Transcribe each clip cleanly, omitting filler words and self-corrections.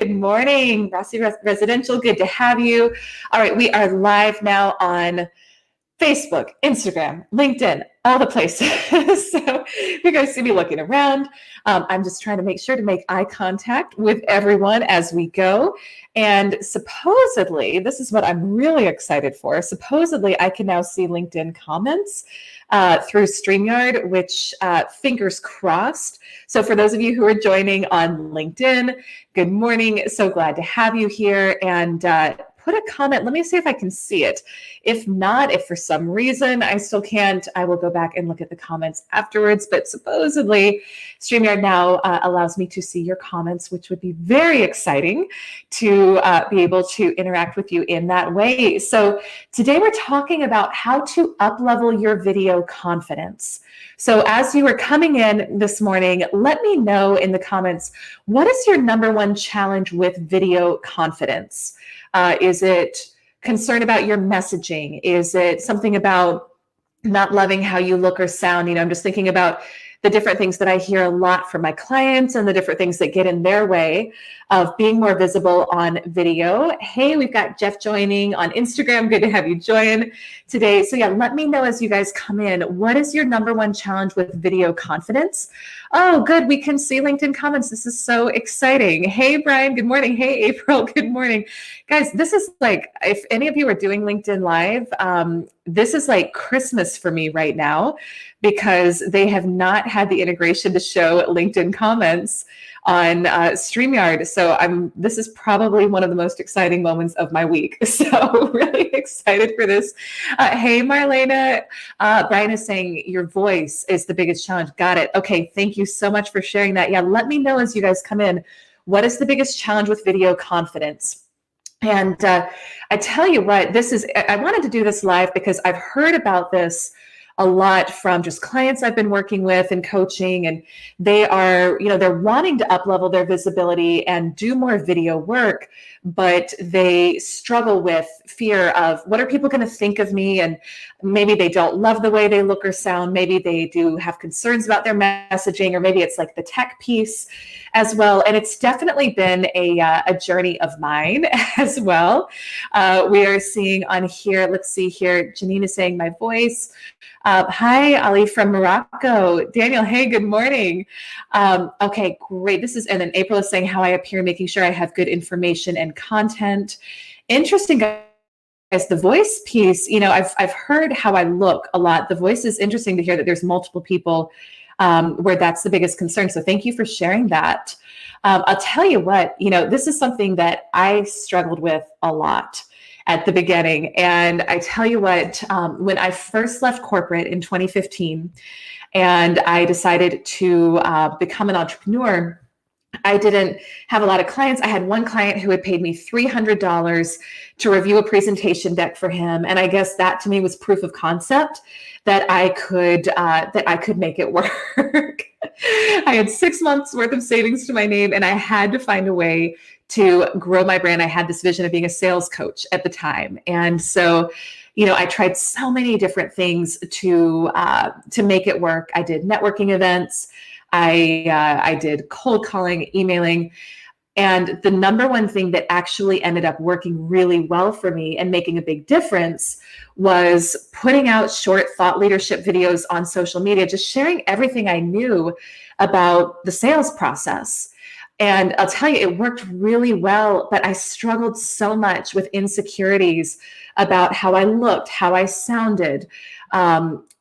Good morning, Rossi Residential. Good to have you. All right, we are live now on Facebook, Instagram, LinkedIn, all the places. So you guys see me looking around. I'm just trying to make sure to make eye contact with everyone as we go. And supposedly, this is what I'm really excited for. Supposedly, I can now see LinkedIn comments through StreamYard, which fingers crossed. So for those of you who are joining on LinkedIn, good morning. So glad to have you here. And put a comment. Let me see if I can see it. If not, if for some reason I still can't, I will go back and look at the comments afterwards. But supposedly, StreamYard now allows me to see your comments, which would be very exciting to be able to interact with you in that way. So today we're talking about how to up-level your video confidence. So as you are coming in this morning, let me know in the comments, what is your number one challenge with video confidence? Is it concern about your messaging? Is it something about not loving how you look or sound? I'm just thinking about the different things that I hear a lot from my clients and the different things that get in their way of being more visible on video. Hey, we've got Jeff joining on Instagram. Good to have you join today. So yeah, let me know as you guys come in, what is your number one challenge with video confidence? Oh, good. We can see LinkedIn comments. This is so exciting. Hey, Brian. Good morning. Hey, April. Good morning. Guys, this is like, if any of you are doing LinkedIn Live, this is like Christmas for me right now, because they have not had the integration to show LinkedIn comments on StreamYard. So this is probably one of the most exciting moments of my week. So really excited for this. Hey, Marlena. Brian is saying your voice is the biggest challenge. Got it. Okay. Thank you so much for sharing that. Yeah. Let me know as you guys come in, what is the biggest challenge with video confidence? And I tell you what, I wanted to do this live because I've heard about this a lot from just clients I've been working with and coaching, and they are, they're wanting to up-level their visibility and do more video work, but they struggle with fear of, what are people going to think of me? And maybe they don't love the way they look or sound. Maybe they do have concerns about their messaging, or maybe it's like the tech piece as well. And it's definitely been a journey of mine as well. We are seeing on here, let's see here, Janine is saying my voice. Hi, Ali from Morocco. Daniel, hey, good morning. Okay, great. And then April is saying how I appear, making sure I have good information and content. Interesting, guys. The voice piece, I've heard how I look a lot. The voice is interesting to hear that there's multiple people where that's the biggest concern. So thank you for sharing that. I'll tell you what, this is something that I struggled with a lot at the beginning. And I tell you what, when I first left corporate in 2015 and I decided to become an entrepreneur, I didn't have a lot of clients. I had one client who had paid me $300 to review a presentation deck for him. And I guess that to me was proof of concept that I could make it work. I had 6 months worth of savings to my name, and I had to find a way to grow my brand. I had this vision of being a sales coach at the time. And so, I tried so many different things to make it work. I did networking events. I did cold calling, emailing. And the number one thing that actually ended up working really well for me and making a big difference was putting out short thought leadership videos on social media, just sharing everything I knew about the sales process. And I'll tell you, it worked really well, but I struggled so much with insecurities about how I looked, how I sounded,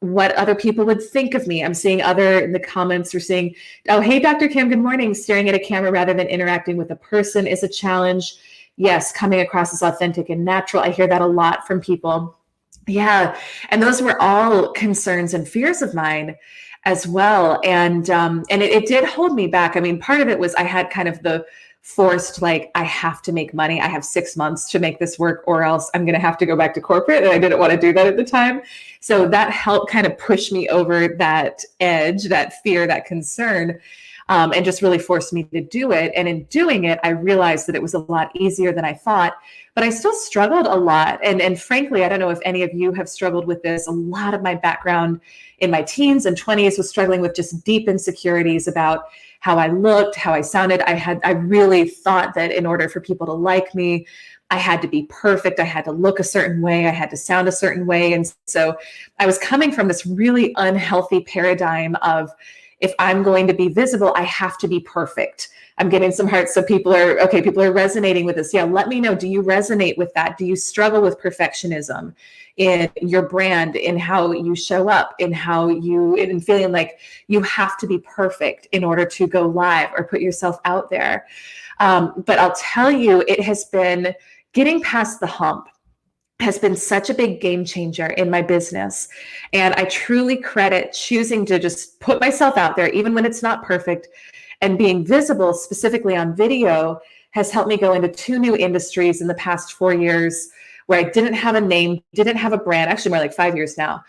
what other people would think of me. I'm seeing in the comments are saying, oh, hey, Dr. Kim, good morning. Staring at a camera rather than interacting with a person is a challenge. Yes, coming across as authentic and natural. I hear that a lot from people. Yeah, and those were all concerns and fears of mine as well. And it did hold me back. I mean, part of it was I had kind of the forced, like, I have to make money. I have 6 months to make this work, or else I'm going to have to go back to corporate. And I didn't want to do that at the time. So that helped kind of push me over that edge, that fear, that concern, and just really forced me to do it. And in doing it, I realized that it was a lot easier than I thought, but I still struggled a lot. And frankly, I don't know if any of you have struggled with this. A lot of my background in my teens and 20s was struggling with just deep insecurities about how I looked, how I sounded. I really thought that in order for people to like me, I had to be perfect. I had to look a certain way. I had to sound a certain way. And so I was coming from this really unhealthy paradigm of, if I'm going to be visible, I have to be perfect. I'm getting some hearts. So people are resonating with this. Yeah, let me know. Do you resonate with that? Do you struggle with perfectionism in your brand, in how you show up, in feeling like you have to be perfect in order to go live or put yourself out there? But I'll tell you, it has been getting past the hump has been such a big game changer in my business. And I truly credit choosing to just put myself out there, even when it's not perfect, and being visible specifically on video has helped me go into 2 new industries in the past 4 years where I didn't have a name, didn't have a brand, actually more like 5 years now,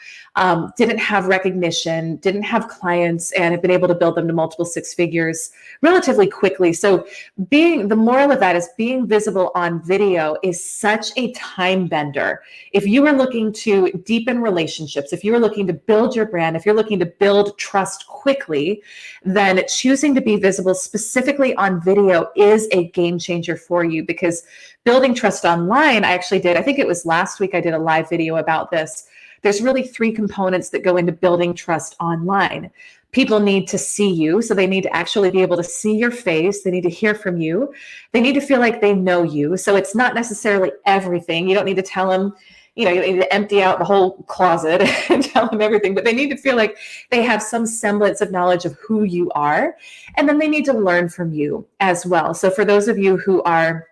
didn't have recognition, didn't have clients, and have been able to build them to multiple 6 figures relatively quickly. So the moral of that is being visible on video is such a time bender. If you are looking to deepen relationships, if you are looking to build your brand, if you're looking to build trust quickly, then choosing to be visible specifically on video is a game changer for you, because building trust online, I think it was last week I did a live video about this. There's really 3 components that go into building trust online. People need to see you, so they need to actually be able to see your face. They need to hear from you. They need to feel like they know you. So it's not necessarily everything. You don't need to tell them, you don't need to empty out the whole closet and tell them everything, but they need to feel like they have some semblance of knowledge of who you are. And then they need to learn from you as well. So for those of you who are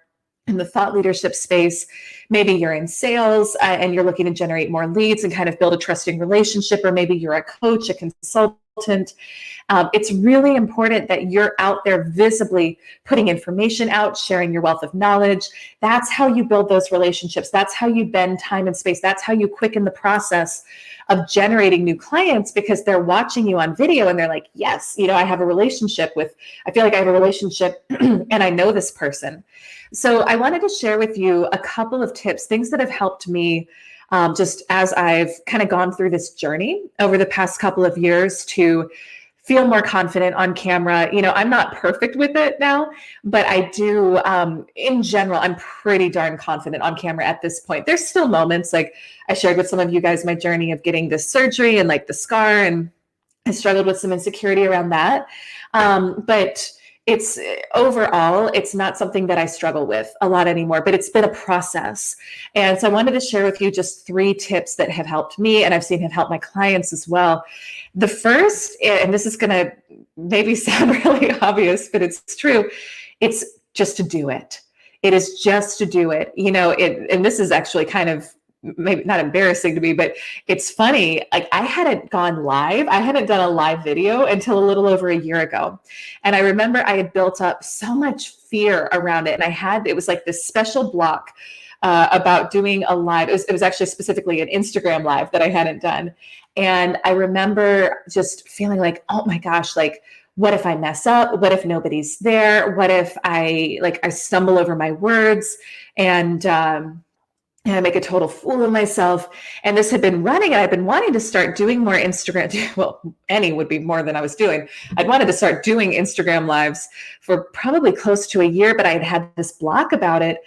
in the thought leadership space, maybe you're in sales and you're looking to generate more leads and kind of build a trusting relationship, or maybe you're a coach, a consultant. It's really important that you're out there visibly putting information out, sharing your wealth of knowledge. That's how you build those relationships. That's how you bend time and space. That's how you quicken the process of generating new clients, because they're watching you on video and they're like, yes, I feel like I have a relationship and I know this person. So I wanted to share with you a couple of tips, things that have helped me just as I've kind of gone through this journey over the past couple of years to feel more confident on camera. I'm not perfect with it now, but I do, in general, I'm pretty darn confident on camera at this point. There's still moments, like I shared with some of you guys my journey of getting this surgery and like the scar, and I struggled with some insecurity around that. But overall, it's not something that I struggle with a lot anymore, but it's been a process. And so I wanted to share with you just 3 tips that have helped me, and I've seen have helped my clients as well. The first, and this is going to maybe sound really obvious, but it's true. It's just to do it. It is just to do it. And this is actually kind of maybe not embarrassing to me, but it's funny. Like, I hadn't gone live. I hadn't done a live video until a little over a year ago. And I remember I had built up so much fear around it. And it was like this special block about doing a live. It was actually specifically an Instagram live that I hadn't done. And I remember just feeling like, oh my gosh, like, what if I mess up? What if nobody's there? What if I stumble over my words and I make a total fool of myself? And this had been running, and I've been wanting to start doing more Instagram. Well, any would be more than I was doing. I'd wanted to start doing Instagram lives for probably close to a year, but I had this block about it.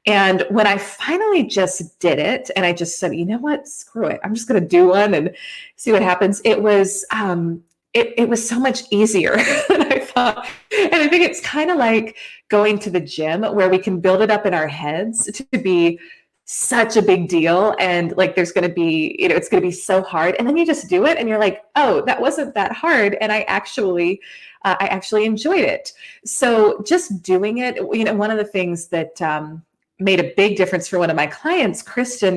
And when I finally just did it, and I just said, you know what, screw it, I'm just going to do one and see what happens. It was so much easier than I thought. And I think it's kind of like going to the gym, where we can build it up in our heads to be such a big deal. And like, there's going to be, it's going to be so hard. And then you just do it and you're like, oh, that wasn't that hard. And I actually enjoyed it. So just doing it, one of the things that made a big difference for one of my clients, Kristen,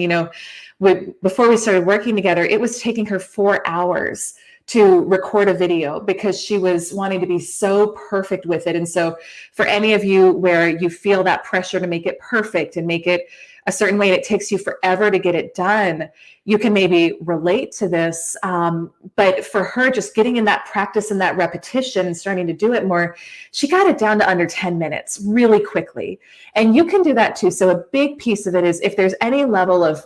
before we started working together, it was taking her 4 hours to record a video because she was wanting to be so perfect with it. And so for any of you where you feel that pressure to make it perfect and make it a certain way, and it takes you forever to get it done, you can maybe relate to this. But for her, just getting in that practice and that repetition and starting to do it more, she got it down to under 10 minutes really quickly. And you can do that too. So a big piece of it is, if there's any level of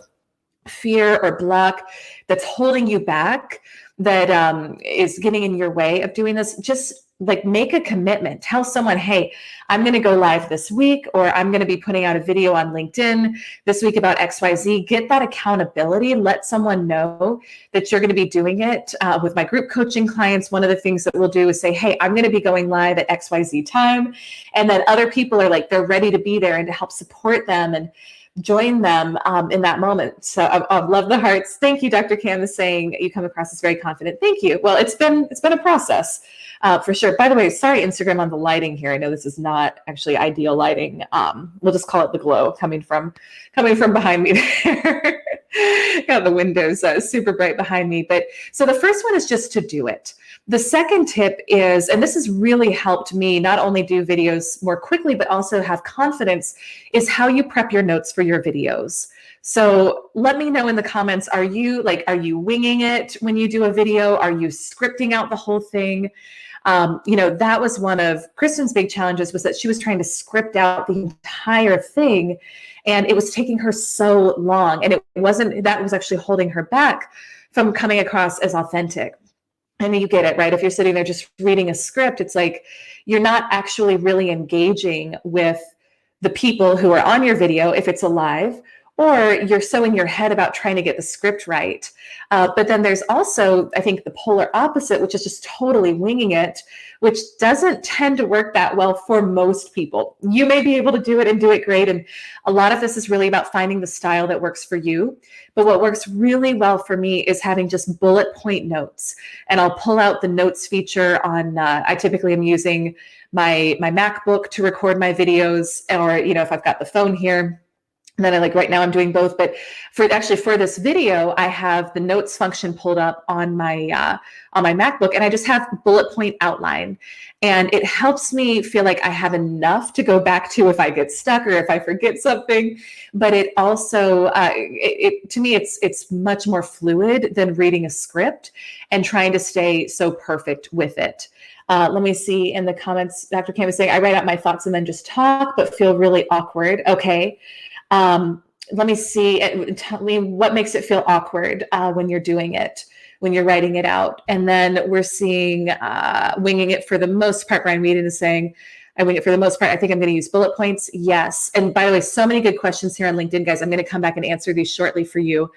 fear or block that's holding you back, that is getting in your way of doing this, just like make a commitment. Tell someone, hey, I'm going to go live this week, or I'm going to be putting out a video on LinkedIn this week about XYZ. Get that accountability. Let someone know that you're going to be doing it. With my group coaching clients, one of the things that we'll do is say, hey, I'm going to be going live at XYZ time. And then other people are like, they're ready to be there and to help support them and join them in that moment. So I love the hearts. Thank you, Dr. Cam, is saying you come across as very confident. Thank you. Well, it's been a process for sure. By the way, sorry, Instagram, on the lighting here. I know this is not actually ideal lighting. We'll just call it the glow coming from behind me there. Got the windows super bright behind me. But so the first one is just to do it. The second tip is, and this has really helped me not only do videos more quickly, but also have confidence, is how you prep your notes for your videos. So let me know in the comments, are you winging it when you do a video? Are you scripting out the whole thing? That was one of Kristen's big challenges, was that she was trying to script out the entire thing, and it was taking her so long. And that was actually holding her back from coming across as authentic. And you get it, right? If you're sitting there just reading a script, it's like you're not actually really engaging with the people who are on your video if it's a live, or you're so in your head about trying to get the script right. But then there's also, I think, the polar opposite, which is just totally winging it, which doesn't tend to work that well for most people. You may be able to do it and do it great. And a lot of this is really about finding the style that works for you. But what works really well for me is having just bullet point notes. And I'll pull out the notes feature on, I typically am using my MacBook to record my videos, or, if I've got the phone here. And then right now I'm doing both, but for this video, I have the notes function pulled up on my MacBook, and I just have bullet point outline, and it helps me feel like I have enough to go back to if I get stuck or if I forget something. But it also, to me, it's much more fluid than reading a script and trying to stay so perfect with it. Let me see in the comments, Dr. Cam is saying, I write out my thoughts and then just talk, but feel really awkward. Okay. Let me see, tell me what makes it feel awkward when you're doing it, when you're writing it out. And then we're seeing winging it for the most part. Brian Whedon is saying, I wing it for the most part. I think I'm going to use bullet points. Yes. And by the way, so many good questions here on LinkedIn, guys. I'm going to come back and answer these shortly for you.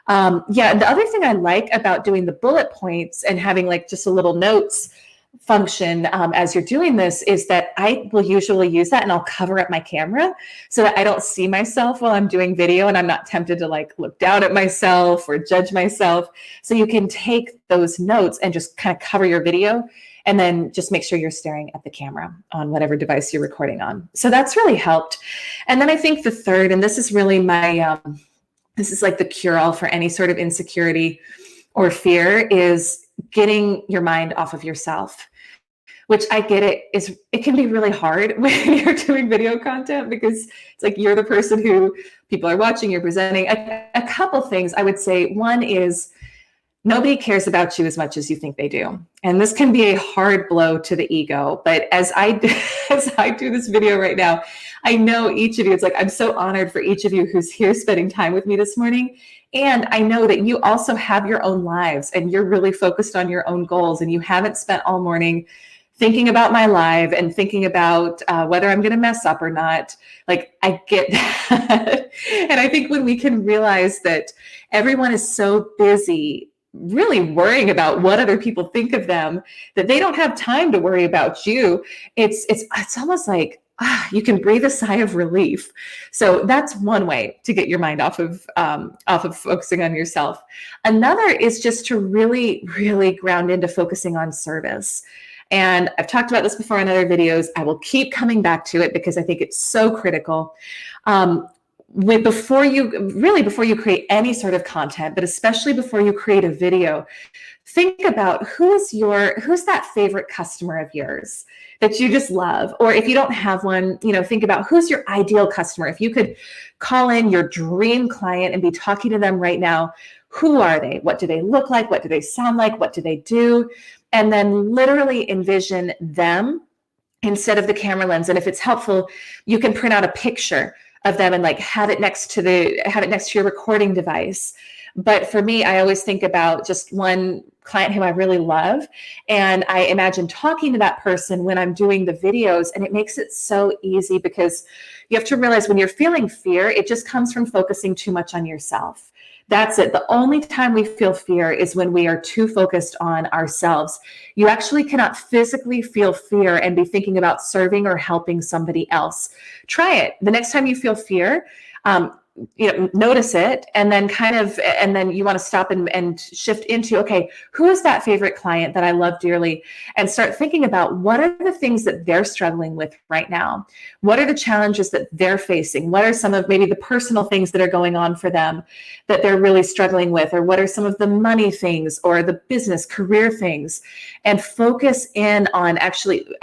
And the other thing I like about doing the bullet points and having just a little notes function as you're doing this is that I will usually use that, and I'll cover up my camera so that I don't see myself while I'm doing video, and I'm not tempted to look down at myself or judge myself. So you can take those notes and just kind of cover your video, and then just make sure you're staring at the camera on whatever device you're recording on. So that's really helped. And then I think the third, and this is really my this is the cure-all for any sort of insecurity or fear, is getting your mind off of yourself, which I get it can be really hard when you're doing video content, because it's you're the person who people are watching, you're presenting. A couple things I would say. One is nobody cares about you as much as you think they do. And this can be a hard blow to the ego. But as I do this video right now, I know each of you, it's I'm so honored for each of you who's here spending time with me this morning. And I know that you also have your own lives, and you're really focused on your own goals, and you haven't spent all morning thinking about my live and thinking about whether I'm going to mess up or not. I get that. And I think when we can realize that everyone is so busy really worrying about what other people think of them, that they don't have time to worry about you, it's almost you can breathe a sigh of relief. So that's one way to get your mind off of focusing on yourself. Another is just to really, really ground into focusing on service. And I've talked about this before in other videos. I will keep coming back to it because I think it's so critical. Before you create any sort of content, but especially before you create a video, think about who's that favorite customer of yours that you just love. Or if you don't have one, think about who's your ideal customer. If you could call in your dream client and be talking to them right now, who are they? What do they look like? What do they sound like? What do they do? And then literally envision them instead of the camera lens. And if it's helpful, you can print out a picture of them and like have it next to your recording device. But for me, I always think about just one client who I really love, and I imagine talking to that person when I'm doing the videos, and it makes it so easy because you have to realize when you're feeling fear, it just comes from focusing too much on yourself. That's it. The only time we feel fear is when we are too focused on ourselves. You actually cannot physically feel fear and be thinking about serving or helping somebody else. Try it. The next time you feel fear, notice it, and then you want to stop and shift into, okay, who is that favorite client that I love dearly, and start thinking about what are the things that they're struggling with right now. What are the challenges that they're facing? What are some of maybe the personal things that are going on for them that they're really struggling with? Or what are some of the money things or the business career things? And focus in on I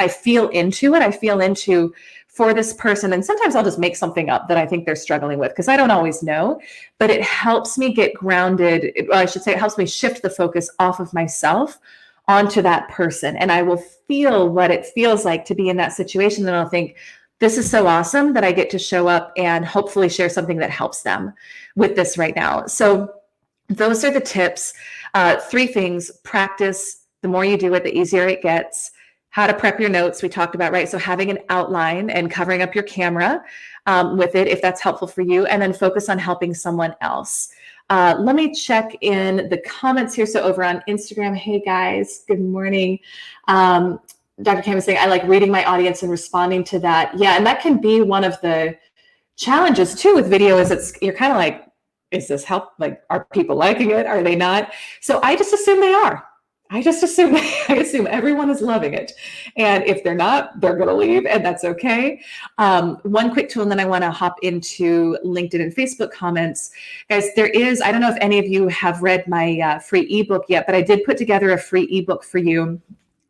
feel into for this person. And sometimes I'll just make something up that I think they're struggling with because I don't always know, but it helps me get grounded. Or I should say it helps me shift the focus off of myself onto that person. And I will feel what it feels like to be in that situation. And I'll think, this is so awesome that I get to show up and hopefully share something that helps them with this right now. So those are the tips. 3 things: practice. The more you do it, the easier it gets. How to prep your notes, we talked about, right? So having an outline and covering up your camera with it, if that's helpful for you, and then focus on helping someone else. Let me check in the comments here. So over on Instagram, hey guys, good morning. Dr. Cam is saying, I like reading my audience and responding to that. Yeah, and that can be one of the challenges too with video is you're kind of like, is this help? Like, are people liking it? Are they not? So I just assume they are. I assume everyone is loving it. And if they're not, they're going to leave, and that's okay. One quick tool, and then I want to hop into LinkedIn and Facebook comments. Guys, I don't know if any of you have read my free ebook yet, but I did put together a free ebook for you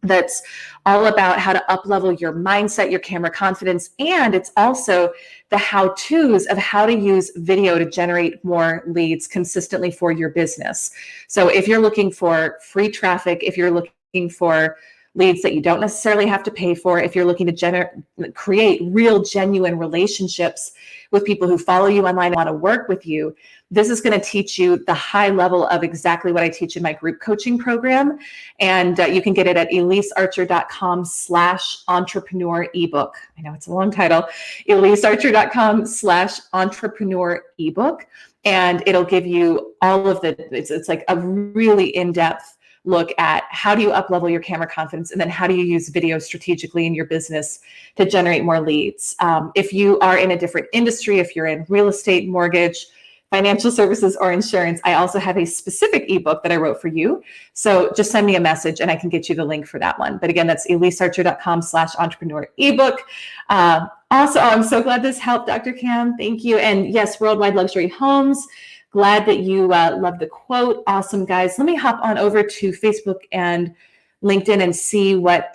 that's all about how to uplevel your mindset, your camera confidence, and it's also the how-tos of how to use video to generate more leads consistently for your business. So if you're looking for free traffic, if you're looking for leads that you don't necessarily have to pay for, if you're looking to create real, genuine relationships with people who follow you online and want to work with you, this is going to teach you the high level of exactly what I teach in my group coaching program. And you can get it at ElyseArcher.com/entrepreneur ebook. I know it's a long title, ElyseArcher.com/entrepreneur ebook. And it'll give you all of it's like a really in-depth look at how do you up-level your camera confidence, and then how do you use video strategically in your business to generate more leads. If you are in a different industry, if you're in real estate, mortgage, financial services, or insurance, I also have a specific ebook that I wrote for you. So just send me a message and I can get you the link for that one. But again, that's ElyseArcher.com/entrepreneur ebook. Also, I'm so glad this helped, Dr. Cam. Thank you. And yes, Worldwide Luxury Homes. Glad that you love the quote. Awesome, guys. Let me hop on over to Facebook and LinkedIn and see what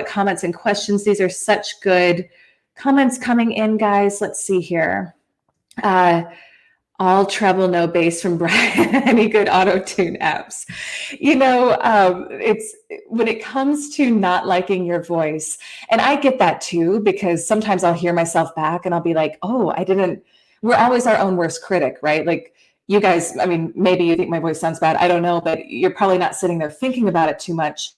comments and questions. These are such good comments coming in, guys. Let's see here. All treble, no bass from Brian. Any good auto-tune apps? It's when it comes to not liking your voice, and I get that too, because sometimes I'll hear myself back and I'll be like, oh, we're always our own worst critic, right? Like you guys, I mean, maybe you think my voice sounds bad. I don't know, but you're probably not sitting there thinking about it too much.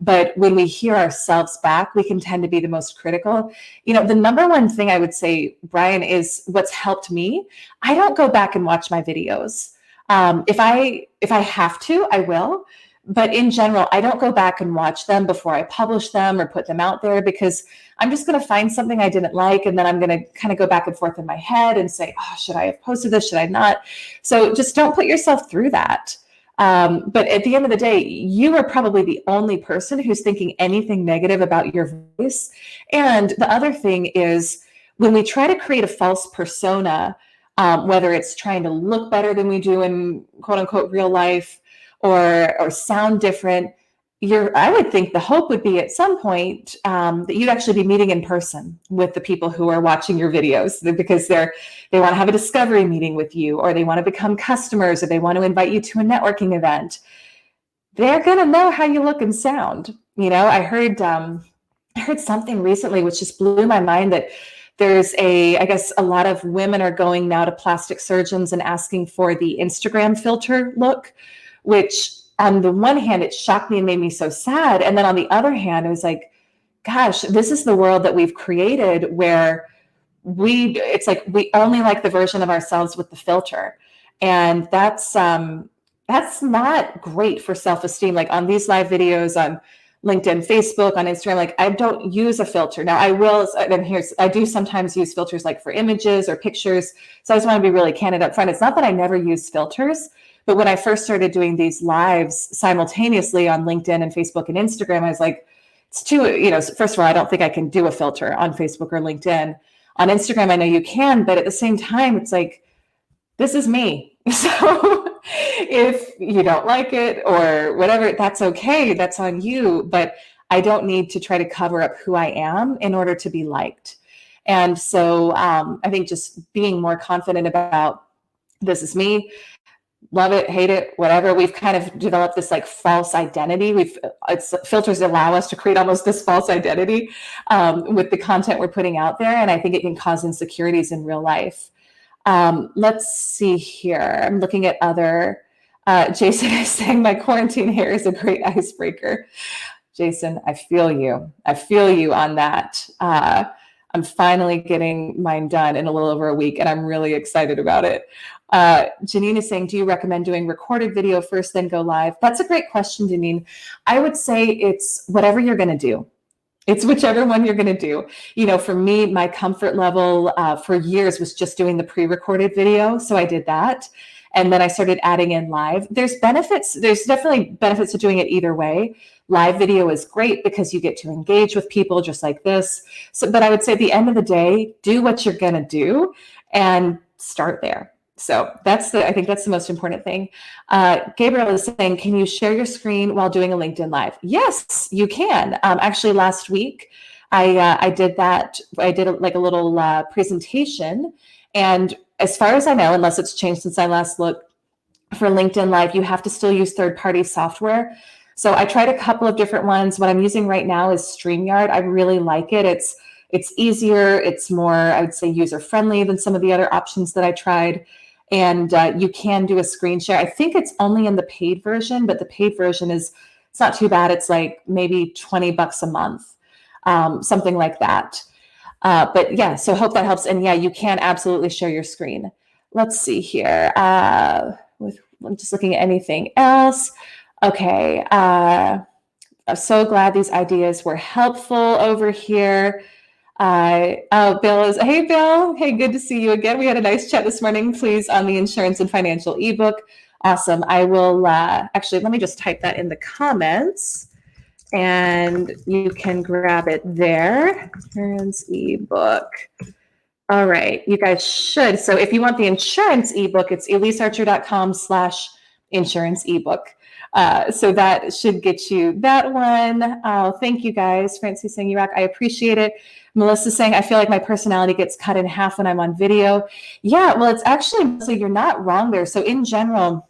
But when we hear ourselves back, we can tend to be the most critical. The number one thing I would say, Brian, is what's helped me. I don't go back and watch my videos. If I have to, I will. But in general, I don't go back and watch them before I publish them or put them out there, because I'm just going to find something I didn't like. And then I'm going to kind of go back and forth in my head and say, oh, should I have posted this? Should I not? So just don't put yourself through that. But at the end of the day, you are probably the only person who's thinking anything negative about your voice. And the other thing is, when we try to create a false persona, whether it's trying to look better than we do in quote unquote real life, or sound different, I would think the hope would be at some point that you'd actually be meeting in person with the people who are watching your videos, because they want to have a discovery meeting with you, or they want to become customers, or they want to invite you to a networking event. They're going to know how you look and sound. I heard something recently which just blew my mind, that I guess a lot of women are going now to plastic surgeons and asking for the Instagram filter look, which on the one hand, it shocked me and made me so sad. And then on the other hand, it was like, gosh, this is the world that we've created where it's like we only like the version of ourselves with the filter. And that's not great for self-esteem. Like on these live videos on LinkedIn, Facebook, on Instagram, like I don't use a filter. Now I will, and I do sometimes use filters like for images or pictures. So I just want to be really candid up front. It's not that I never use filters, but when I first started doing these lives simultaneously on LinkedIn and Facebook and Instagram, I was like, it's too, first of all, I don't think I can do a filter on Facebook or LinkedIn. On Instagram, I know you can, but at the same time, it's like, this is me. So if you don't like it or whatever, that's okay. That's on you. But I don't need to try to cover up who I am in order to be liked. And so I think just being more confident about this is me. Love it, hate it, whatever. We've kind of developed this like false identity. Filters allow us to create almost this false identity with the content we're putting out there. And I think it can cause insecurities in real life. Let's see here. I'm looking at other, Jason is saying my quarantine hair is a great icebreaker. Jason, I feel you. I feel you on that. I'm finally getting mine done in a little over a week, and I'm really excited about it. Janine is saying, do you recommend doing recorded video first, then go live? That's a great question, Janine. I would say it's whatever you're going to do. It's whichever one you're going to do. For me, my comfort level for years was just doing the pre-recorded video. So I did that. And then I started adding in live. There's benefits. There's definitely benefits to doing it either way. Live video is great because you get to engage with people just like this. But I would say at the end of the day, do what you're going to do and start there. So I think that's the most important thing. Gabriel is saying, can you share your screen while doing a LinkedIn Live? Yes, you can. Actually, last week, I did that. I did a little presentation. And as far as I know, unless it's changed since I last looked, for LinkedIn Live, you have to still use third-party software. So I tried a couple of different ones. What I'm using right now is StreamYard. I really like it. It's easier. It's more, I would say, user-friendly than some of the other options that I tried. And you can do a screen share. I think it's only in the paid version, but the paid version it's not too bad. It's like maybe $20 a month, something like that. But yeah, so hope that helps. And yeah, you can absolutely share your screen. Let's see here. I'm just looking at anything else. Okay. I'm so glad these ideas were helpful over here. Bill is, hey, Bill. Hey, good to see you again. We had a nice chat this morning, please, on the insurance and financial ebook. Awesome. I will actually, let me just type that in the comments and you can grab it there. Insurance ebook. All right. You guys should. So if you want the insurance ebook, it's ElyseArcher.com/insurance ebook. So that should get you that one. Oh, thank you guys. Francie saying you rock. I appreciate it. Melissa saying, I feel like my personality gets cut in half when I'm on video. Yeah, well, it's actually, so you're not wrong there. So in general,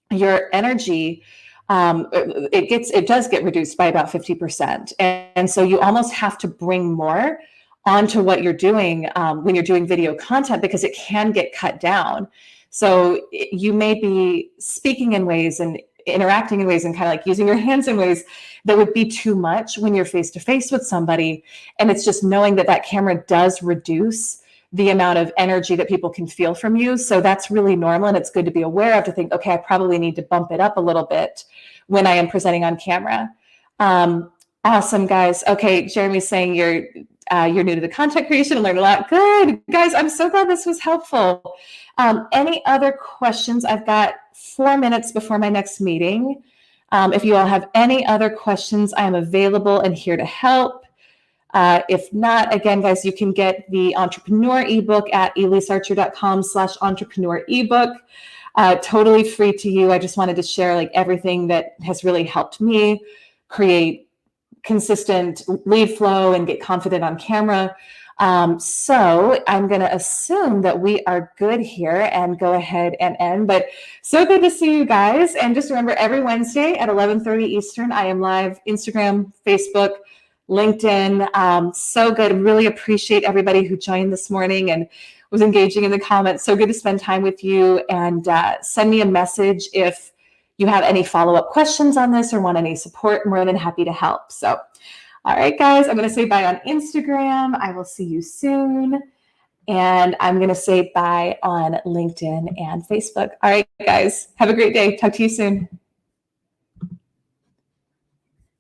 your energy, it does get reduced by about 50%. And so you almost have to bring more onto what you're doing when you're doing video content, because it can get cut down. So you may be speaking in ways and interacting in ways and kind of like using your hands in ways that would be too much when you're face to face with somebody. And it's just knowing that that camera does reduce the amount of energy that people can feel from you. So that's really normal. And it's good to be aware of, to think, okay, I probably need to bump it up a little bit when I am presenting on camera. Awesome, guys. Okay, Jeremy's saying you're new to the content creation and learned a lot. Good, guys. I'm so glad this was helpful. Any other questions? I've got 4 minutes before my next meeting. If you all have any other questions, I am available and here to help. If not, again, guys, you can get the entrepreneur ebook at ElyseArcher.com/entrepreneur ebook. Totally free to you. I just wanted to share like everything that has really helped me create consistent lead flow and get confident on camera. So I'm going to assume that we are good here and go ahead and end. But so good to see you guys. And just remember, every Wednesday at 11:30 Eastern, I am live, Instagram, Facebook, LinkedIn. So good. Really appreciate everybody who joined this morning and was engaging in the comments. So good to spend time with you, and send me a message if you have any follow-up questions on this or want any support. I'm more than happy to help. So, all right, guys, I'm going to say bye on Instagram. I will see you soon. And I'm going to say bye on LinkedIn and Facebook. All right, guys, have a great day. Talk to you soon.